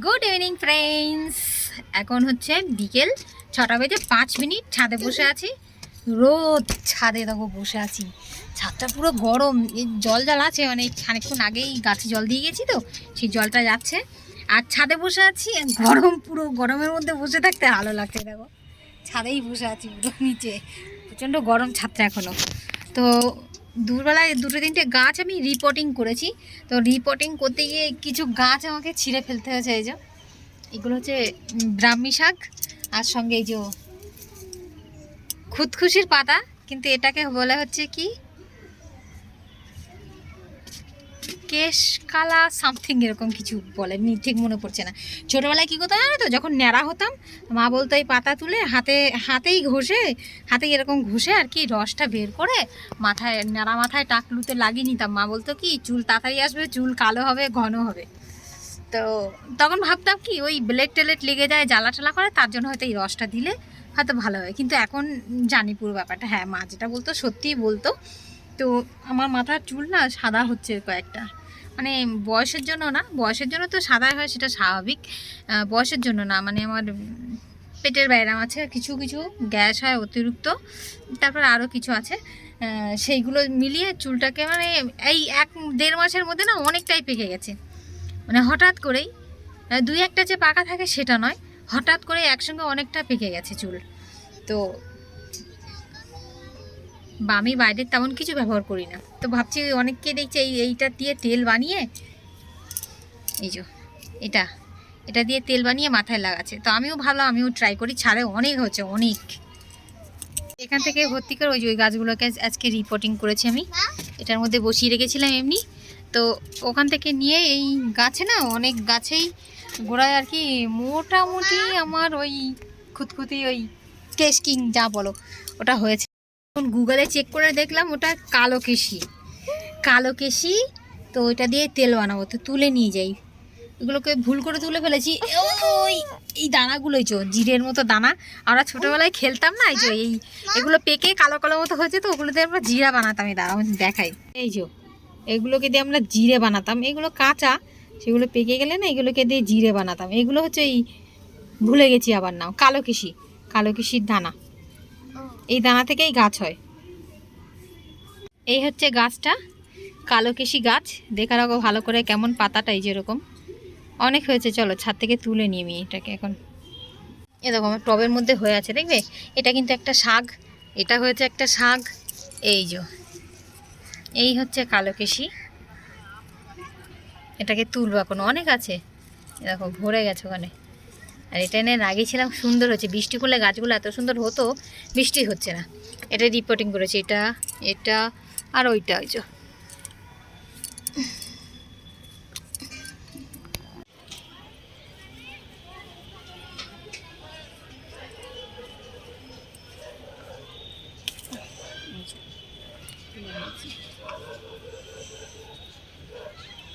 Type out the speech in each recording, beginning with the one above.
Good evening friends. এখন হচ্ছে বিকেল 6:05। ছাদে বসে আছি, রোদ, ছাদে দেখো বসে আছি। ছাদটা পুরো গরম, এই জল আছে, মানে খানিকক্ষণ আগেই গাছে জল দিয়ে গেছি তো সেই জলটা যাচ্ছে। আর ছাদে বসে আছি, গরম, পুরো গরমের মধ্যে বসে থাকতে ভালো লাগছে। দেখো ছাদেই বসে আছি, পুরো নিচে প্রচণ্ড গরম ছাদটা এখনও। তো দুপুরবেলায় 2-3টে গাছ আমি রিপোর্টিং করেছি। তো রিপোর্টিং করতে গিয়ে কিছু গাছ আমাকে ছিঁড়ে ফেলতে হয়েছে। এই যে এগুলো হচ্ছে ব্রাহ্মী শাক, আর সঙ্গে এই যে খুদখুশির পাতা, কিন্তু এটাকে বলে হচ্ছে কি কেশকালা সামথিং, এরকম কিছু বলে, ঠিক মনে পড়ছে না। ছোটোবেলায় কী করতাম জানো তো, যখন ন্যাড়া হতাম মা বলতো এই পাতা তুলে হাতেই এরকম ঘষে আর কি রসটা বের করে মাথায়, ন্যাড়া মাথায় টাকলুতে লাগিয়ে নিতাম। মা বলতো কি চুল তাড়াতাড়ি আসবে, চুল কালো হবে, ঘন হবে। তো তখন ভাবতাম কি ওই ব্লেড টেলেট লেগে যায়, জ্বালা টালা করে, তার জন্য হয়তো এই রসটা দিলে হয়তো ভালো হয়। কিন্তু এখন জানি পুরো ব্যাপারটা। হ্যাঁ, মা যেটা বলতো সত্যিই বলতো। তো আমার মাথার চুল না সাদা হচ্ছে কয়েকটা, মানে বয়সের জন্য না, বয়সের জন্য তো সাদা হয় সেটা স্বাভাবিক, বয়সের জন্য না, মানে আমার পেটের ব্যায়াম আছে, কিছু কিছু গ্যাস হয় অতিরিক্ত, তারপর আরও কিছু আছে, সেইগুলো মিলিয়ে চুলটাকে মানে এই 1-1.5 মাসের মধ্যে না অনেকটাই পেকে গেছে। মানে হঠাৎ করেই, 2-1টা যে পাকা থাকে সেটা নয়, হঠাৎ করে একসঙ্গে অনেকটা পেকে গেছে চুল। তো বা আমি বাইরের তেমন কিছু ব্যবহার করি না, তো ভাবছি অনেককে দেখছি এইটা দিয়ে তেল বানিয়ে, এই যে এটা এটা দিয়ে তেল বানিয়ে মাথায় লাগাচ্ছে। তো আমিও ভাবলাম আমিও ট্রাই করি, ছাড়ে অনেক হচ্ছে, অনেক। এখান থেকে ভর্তি করে ওই যে ওই গাছগুলোকে আজকে রিপোর্টিং করেছি আমি, এটার মধ্যে বসিয়ে রেখেছিলাম এমনি। তো ওখান থেকে নিয়ে এই গাছে না, অনেক গাছেই গোড়ায় আর কি মোটামুটি আমার ওই খুঁতখুতি ওই কেশকিং যা বলো ওটা হয়েছে। এখন গুগলে চেক করে দেখলাম ওটা কালো কেশি। তো ওইটা দিয়ে তেল বানাবো, তো তুলে নিয়ে যাই। এগুলোকে ভুল করে তুলে ফেলেছি। ওই এই দানাগুলোই তো জিরের মতো দানা, আমরা ছোটোবেলায় খেলতাম না, এই যে এগুলো পেকে কালো কালো মতো হয়েছে, তো ওগুলো দিয়ে আমরা জিরা বানাতাম। এই দাঁড়াও দেখাই, এই যে এগুলোকে দিয়ে আমরা জিরে বানাতাম। এগুলো কাঁচা, সেগুলো পেকে গেলে না এগুলোকে দিয়ে জিরে বানাতাম। এগুলো হচ্ছে এই ভুলে গেছি আবার নাম, কালোকিশির দানা। এই দানা থেকেই গাছ হয়। এই হচ্ছে গাছটা, কালোকেশি গাছ। দেখা রাখো ভালো করে কেমন পাতাটা, এই যেরকম অনেক হয়েছে। চলো ছাদ থেকে তুলে নিয়ে আমি এটাকে এখন। এরকম টবের মধ্যে হয়ে আছে, দেখবে এটা কিন্তু একটা শাক, এটা হয়েছে একটা শাক। এই যে এই হচ্ছে কালোকেশি, এটাকে তুলবো এখন, অনেক আছে এরকম ভরে গেছে ওখানে। আর এটা এনে লাগিয়েছিলাম, সুন্দর হচ্ছে। বৃষ্টি পড়লে গাছগুলো এত সুন্দর হতো, বৃষ্টি হচ্ছে না। এটা রিপোর্টিং করেছি, এটা আর ওইটা, ওই যে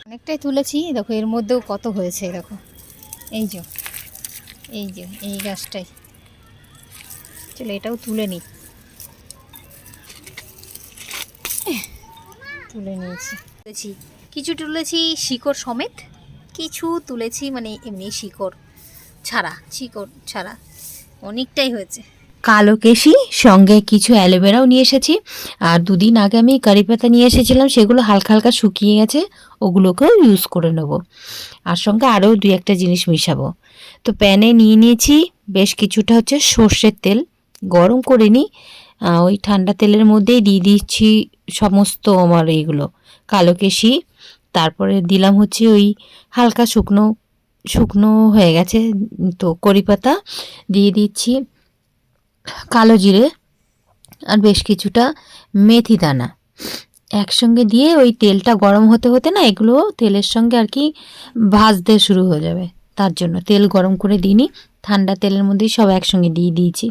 অনেকটাই তুলেছি। দেখো এর মধ্যেও কত হয়েছে, দেখো এই গাছটাই। চলো এটাও তুলে নিই। তুলে নিয়েছি, কিছু তুলেছি শিকড় সমেত, কিছু তুলেছি মানে এমনি শিকড় ছাড়া, অনেকটাই হয়েছে। কালো কেশি, সঙ্গে কিছু অ্যালোভেরাও নিয়ে এসেছি। আর 2 দিন আগে আমি কারি পাতা নিয়ে এসেছিলাম, সেগুলো হালকা হালকা শুকিয়ে গেছে, ওগুলোকেও ইউজ করে নেব। আর সঙ্গে আরও 2-1টা জিনিস মিশাবো। তো প্যানে নিয়ে নিয়েছি বেশ কিছুটা হচ্ছে সর্ষের তেল, গরম করে নিই। ওই ঠান্ডা তেলের মধ্যেই দিয়ে দিচ্ছি সমস্ত আমার এইগুলো কালো কেশি। তারপরে দিলাম হচ্ছে ওই হালকা শুকনো শুকনো হয়ে গেছে তো কড়ি পাতা, দিয়ে দিচ্ছি কালো জিরে, আর বেশ কিছুটা মেথি দানা একসঙ্গে দিয়ে ওই তেলটা গরম হতে হতে না এগুলো তেলের সঙ্গে আর কি ভাজতে শুরু হয়ে যাবে। তার জন্য তেল গরম করে দিইনি, ঠান্ডা তেলের মধ্যেই সব একসঙ্গে দিয়ে দিয়েছি।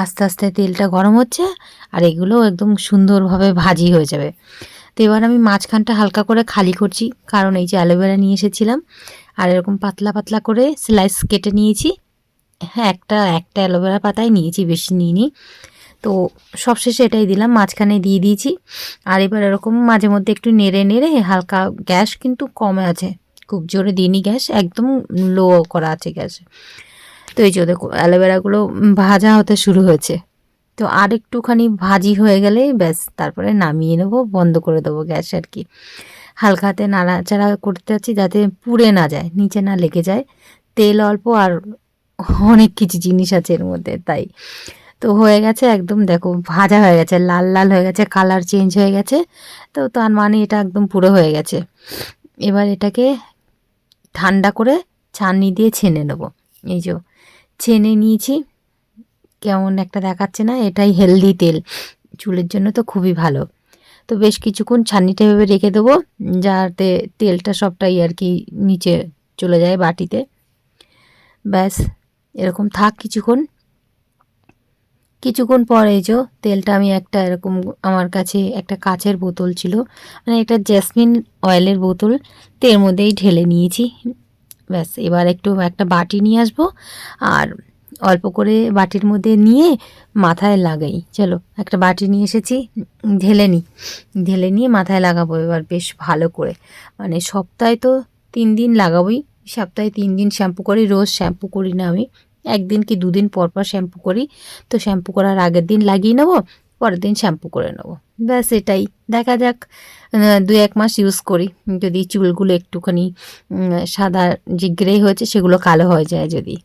আস্তে আস্তে তেলটা গরম হচ্ছে আর এগুলো একদম সুন্দরভাবে ভাজি হয়ে যাবে। তো এবার আমি মাঝখানটা হালকা করে খালি করছি, কারণ এই যে অ্যালোভেরা নিয়ে এসেছিলাম আর এরকম পাতলা পাতলা করে স্লাইস কেটে নিয়েছি। হ্যাঁ, একটা অ্যালোভেরা পাতায় নিয়েছি, বেশি নিইনি। তো সবশেষে এটাই দিলাম, মাঝখানে দিয়ে দিয়েছি। আর এবার এরকম মাঝে মধ্যে একটু নেড়ে নেড়ে হালকা, গ্যাস কিন্তু কমে আছে, খুব জোরে দিইনি গ্যাস, একদম লো করা আছে গ্যাস। তো এই যে দেখো অ্যালোভেরাগুলো ভাজা হতে শুরু হয়েছে। তো আর একটুখানি ভাজি হয়ে গেলে ব্যাস তারপরে নামিয়ে নেবো, বন্ধ করে দেবো গ্যাস আর কি। হালকা হাতে নাড়াচাড়া করতে যাচ্ছি যাতে পুড়ে না যায়, নিচে না লেগে যায়। তেল অল্প আর অনেক কিছু জিনিস আছে এর মধ্যে, তাই। তো হয়ে গেছে একদম, দেখো ভাজা হয়ে গেছে, লাল লাল হয়ে গেছে, কালার চেঞ্জ হয়ে গেছে। তো তার মানে এটা একদম পুরো হয়ে গেছে। এবার এটাকে ঠান্ডা করে ছাঁকনি দিয়ে ছেনে নেবো। এই যে ছেনে নিয়েছি, কেমন একটা দেখাচ্ছে না? এটাই হেলদি তেল, চুলের জন্য তো খুবই ভালো। তো বেশ কিছুক্ষণ ছাঁকনিটা এভাবে রেখে দেবো যাতে তেলটা সবটাই আর কি নিচে চলে যায় বাটিতে। ব্যাস এরকম থাক কিছুক্ষণ। কিছুক্ষণ পরে যে তেলটা আমি একটা এরকম, আমার কাছে একটা কাচের বোতল ছিল, মানে একটা জেসমিন অয়েলের বোতল, তো এর মধ্যেই ঢেলে নিয়েছি। ব্যাস এবার একটা বাটি নিয়ে আসবো আর অল্প করে বাটির মধ্যে নিয়ে মাথায় লাগাই। চলো একটা বাটি নিয়ে এসেছি, ঢেলে নিয়ে মাথায় লাগাবো এবার বেশ ভালো করে। মানে সপ্তাহে তো 3 দিন লাগাবোই, সপ্তাহে 3 দিন শ্যাম্পু করি, রোজ শ্যাম্পু করি না আমি, 1 দিন কি 2 দিন পর পর শ্যাম্পু করি। তো শ্যাম্পু করার আগের দিন লাগিয়ে নেবো, পরের দিন শ্যাম্পু করে নেবো, ব্যাস এটাই। দেখা যাক 2-1 মাস ইউজ করি, যদি চুলগুলো একটুখানি সাদা যে গ্রে হয়েছে সেগুলো কালো হয়ে যায় যদি।